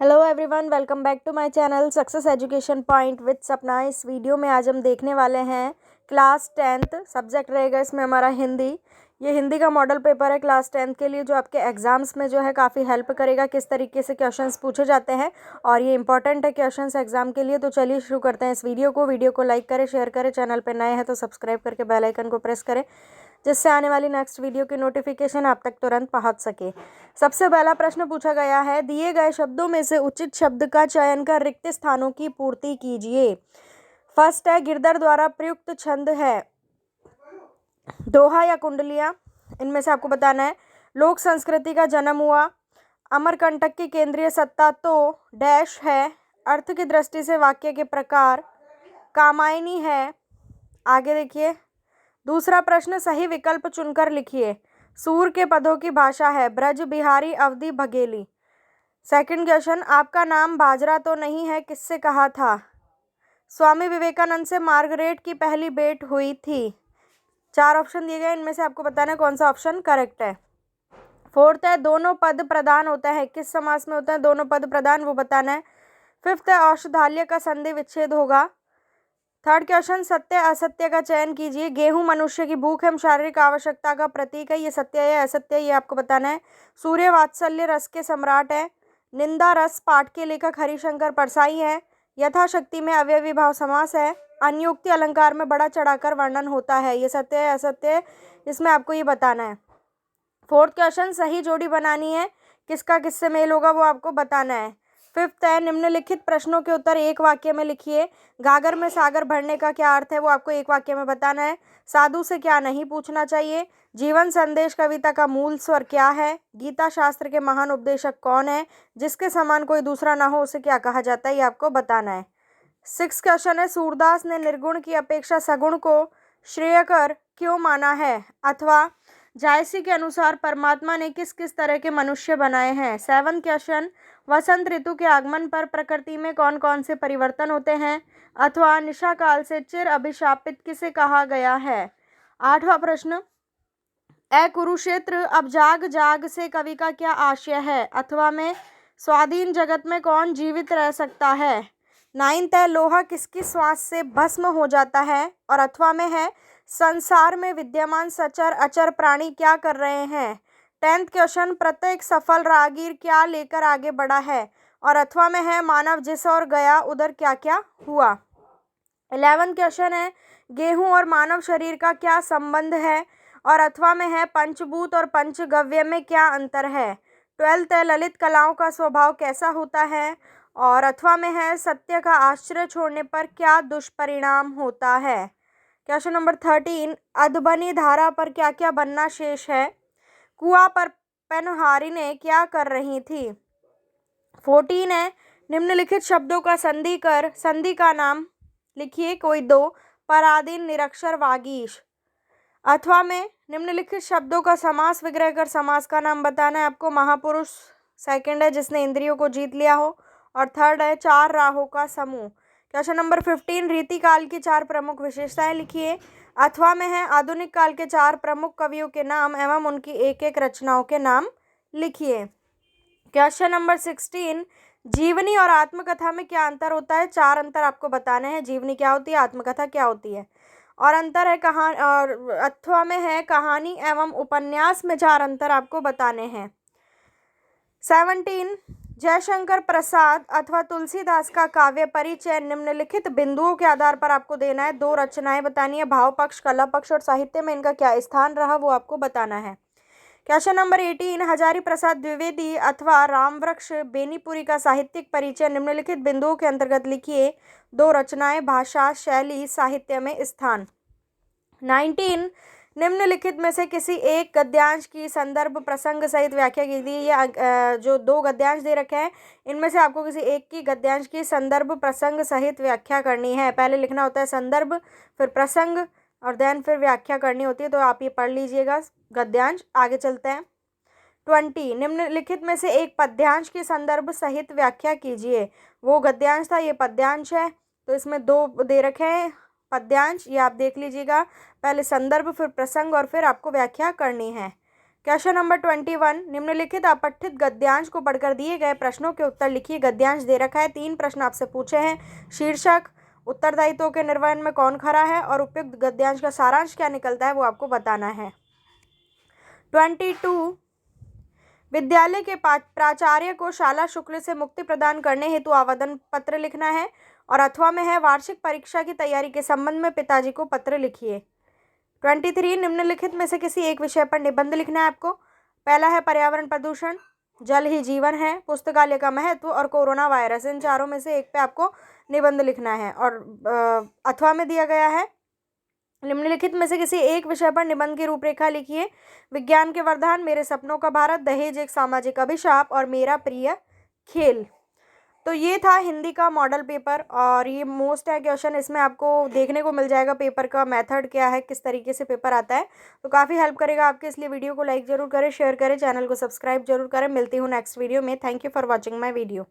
Hello everyone, welcome back to my channel success education point with Sapna. इस video में आज हम देखने वाले हैं क्लास 10th सब्जेक्ट रहेगा इसमें हमारा हिंदी। ये हिंदी का मॉडल पेपर है क्लास 10th के लिए, जो आपके एग्जाम्स में जो है काफ़ी हेल्प करेगा किस तरीके से क्वेश्चंस पूछे जाते हैं, और ये इंपॉर्टेंट है क्वेश्चंस एग्जाम के लिए। तो चलिए शुरू करते हैं इस वीडियो को लाइक करें, शेयर करें, चैनल पर नए हैं तो सब्सक्राइब करके बेल आइकन को प्रेस करें, जिससे आने वाली नेक्स्ट वीडियो की नोटिफिकेशन आप तक तुरंत पहुंच सके। सबसे पहला प्रश्न पूछा गया है, दिए गए शब्दों में से उचित शब्द का चयन कर रिक्त स्थानों की पूर्ति कीजिए। फर्स्ट है, गिरधर द्वारा प्रयुक्त छंद है दोहा या कुंडलियां। इनमें से आपको बताना है। लोक संस्कृति का जन्म हुआ। अमरकंटक की केंद्रीय सत्ता तो डैश है। अर्थ की दृष्टि से वाक्य के प्रकार कामायनी है। आगे देखिए, दूसरा प्रश्न, सही विकल्प चुनकर लिखिए। सूर के पदों की भाषा है ब्रज बिहारी अवधि बघेली। सेकंड क्वेश्चन, आपका नाम बाजरा तो नहीं है, किससे कहा था? स्वामी विवेकानंद से मार्गरेट की पहली भेंट हुई थी। 4 ऑप्शन दिए गए, इनमें से आपको बताना है कौन सा ऑप्शन करेक्ट है। फोर्थ है, दोनों पद प्रधान होता है, किस समास में होता है दोनों पद प्रधान, वो बताना है। फिफ्थ है, औषधाल्य का संधि विच्छेद होगा। थर्ड क्वेश्चन, सत्य असत्य का चयन कीजिए। गेहूं मनुष्य की भूख एवं शारीरिक आवश्यकता का प्रतीक है, ये सत्य है या असत्य है, ये आपको बताना है। सूर्य वात्सल्य रस के सम्राट है। निंदा रस पाठ के लेखक हरिशंकर परसाई है। यथाशक्ति में अव्ययी भाव समास है। अन्योक्ति अलंकार में बढ़ा चढ़ाकर वर्णन होता है, ये सत्य है असत्य है, इसमें आपको ये बताना है। फोर्थ क्वेश्चन, सही जोड़ी बनानी है, किसका किससे मेल होगा वो आपको बताना है। फिफ्थ है, निम्नलिखित प्रश्नों के उत्तर एक वाक्य में लिखिए। गागर में सागर भरने का क्या अर्थ है, वो आपको एक वाक्य में बताना है। साधु से क्या नहीं पूछना चाहिए। जीवन संदेश कविता का मूल स्वर क्या है। गीता शास्त्र के महान उपदेशक कौन है। जिसके समान कोई दूसरा ना हो उसे क्या कहा जाता है, ये आपको बताना है। सिक्स क्वेश्चन है, सूरदास ने निर्गुण की अपेक्षा सगुण को श्रेयकर क्यों माना है, अथवा जायसी के अनुसार परमात्मा ने किस किस तरह के मनुष्य बनाए हैं। सेवन क्वेश्चन, वसंत ऋतु के आगमन पर प्रकृति में कौन कौन से परिवर्तन होते हैं, अथवा निशा काल से चिर अभिशापित किसे कहा गया है। आठवां प्रश्न, ए कुरुक्षेत्र अब जाग जाग से कवि का क्या आशय है, अथवा में स्वाधीन जगत में कौन जीवित रह सकता है। नाइन्थ है, लोहा किसकी श्वास से भस्म हो जाता है, और अथवा में है संसार में विद्यमान सचर अचर प्राणी क्या कर रहे हैं। 10th क्वेश्चन, प्रत्येक सफल राहगीर क्या लेकर आगे बढ़ा है, और अथवा में है मानव जिस और गया उधर क्या क्या हुआ। 11th क्वेश्चन है, गेहूं और मानव शरीर का क्या संबंध है, और अथवा में है पंचभूत और पंचगव्य में क्या अंतर है। 12th है, ललित कलाओं का स्वभाव कैसा होता है, और अथवा में है सत्य का आश्रय छोड़ने पर क्या दुष्परिणाम होता है। क्वेश्चन नंबर 13, अधबनी धारा पर क्या क्या बनना शेष है। कुआं पर पेनहारी ने क्या कर रही थी। 14 है, निम्नलिखित शब्दों का संधि कर संधि का नाम लिखिए कोई दो। पराधीन, निरक्षर, वागीश। अथवा में निम्नलिखित शब्दों का समास विग्रह कर समास का नाम बताना है आपको। महापुरुष सेकंड है, जिसने इंद्रियों को जीत लिया हो, और थर्ड है चार राहों का समूह। क्वेश्चन नंबर 15, रीतिकाल की 4 प्रमुख विशेषताएं लिखिए। अथवा में है आधुनिक काल के 4 प्रमुख कवियों के नाम एवं उनकी एक एक रचनाओं के नाम लिखिए। क्वेश्चन नंबर 16, जीवनी और आत्मकथा में क्या अंतर होता है। 4 अंतर आपको बताने हैं, जीवनी क्या होती है, आत्मकथा क्या होती है। और अंतर है कहानी, और अथवा में है कहानी एवं उपन्यास में 4 अंतर आपको बताने हैं। 17, जयशंकर प्रसाद अथवा तुलसीदास का काव्य परिचय निम्नलिखित बिंदुओं के आधार पर आपको देना है। 2 रचनाएं बतानी है, भाव पक्ष, कला पक्ष और साहित्य में इनका क्या स्थान रहा वो आपको बताना है। क्वेश्चन नंबर 18, हजारी प्रसाद द्विवेदी अथवा रामवृक्ष बेनीपुरी का साहित्यिक परिचय निम्नलिखित बिंदुओं के अंतर्गत लिखिए। 2 रचनाएं, भाषा, शैली, साहित्य में स्थान। 19, निम्नलिखित में से किसी एक गद्यांश की संदर्भ प्रसंग सहित व्याख्या कीजिए। ये जो 2 गद्यांश दे रखे हैं, इनमें से आपको किसी एक की गद्यांश की संदर्भ प्रसंग सहित व्याख्या करनी है। पहले लिखना होता है संदर्भ, फिर प्रसंग, और देन फिर व्याख्या करनी होती है। तो आप ये पढ़ लीजिएगा गद्यांश। आगे चलते हैं। 20, निम्नलिखित में से एक पद्यांश की संदर्भ सहित व्याख्या कीजिए। वो गद्यांश था, ये पद्यांश है, तो इसमें 2 दे रखे हैं पद्यांश, ये आप देख लीजिएगा। पहले संदर्भ, फिर प्रसंग, और फिर आपको व्याख्या करनी है। क्वेश्चन नंबर 21, निम्नलिखित अपठित गद्यांश को पढ़कर दिए गए प्रश्नों के उत्तर लिखिए। गद्यांश दे रखा है, 3 प्रश्न आपसे पूछे हैं। शीर्षक, उत्तरदायित्वों के निर्वहन में कौन खरा है और उपयुक्त गद्यांश का सारांश क्या निकलता है वो आपको बताना है। 22, विद्यालय के प्राचार्य को शाला शुल्क से मुक्ति प्रदान करने हेतु आवेदन पत्र लिखना है। और अथवा में है, वार्षिक परीक्षा की तैयारी के संबंध में पिताजी को पत्र लिखिए। 23, निम्नलिखित में से किसी एक विषय पर निबंध लिखना है आपको। पहला है पर्यावरण प्रदूषण, जल ही जीवन है, पुस्तकालय का महत्व और कोरोना वायरस। इन चारों में से एक पे आपको निबंध लिखना है। और अथवा में दिया गया है, निम्नलिखित में से किसी एक विषय पर निबंध की रूपरेखा लिखिए। विज्ञान के वरदान, मेरे सपनों का भारत, दहेज एक सामाजिक अभिशाप और मेरा प्रिय खेल। तो ये था हिंदी का मॉडल पेपर और ये मोस्ट है क्वेश्चन। इसमें आपको देखने को मिल जाएगा पेपर का मेथड क्या है, किस तरीके से पेपर आता है। तो काफ़ी हेल्प करेगा आपके, इसलिए वीडियो को लाइक जरूर करें, शेयर करें, चैनल को सब्सक्राइब जरूर करें। मिलती हूँ नेक्स्ट वीडियो में। Thank you for watching my video.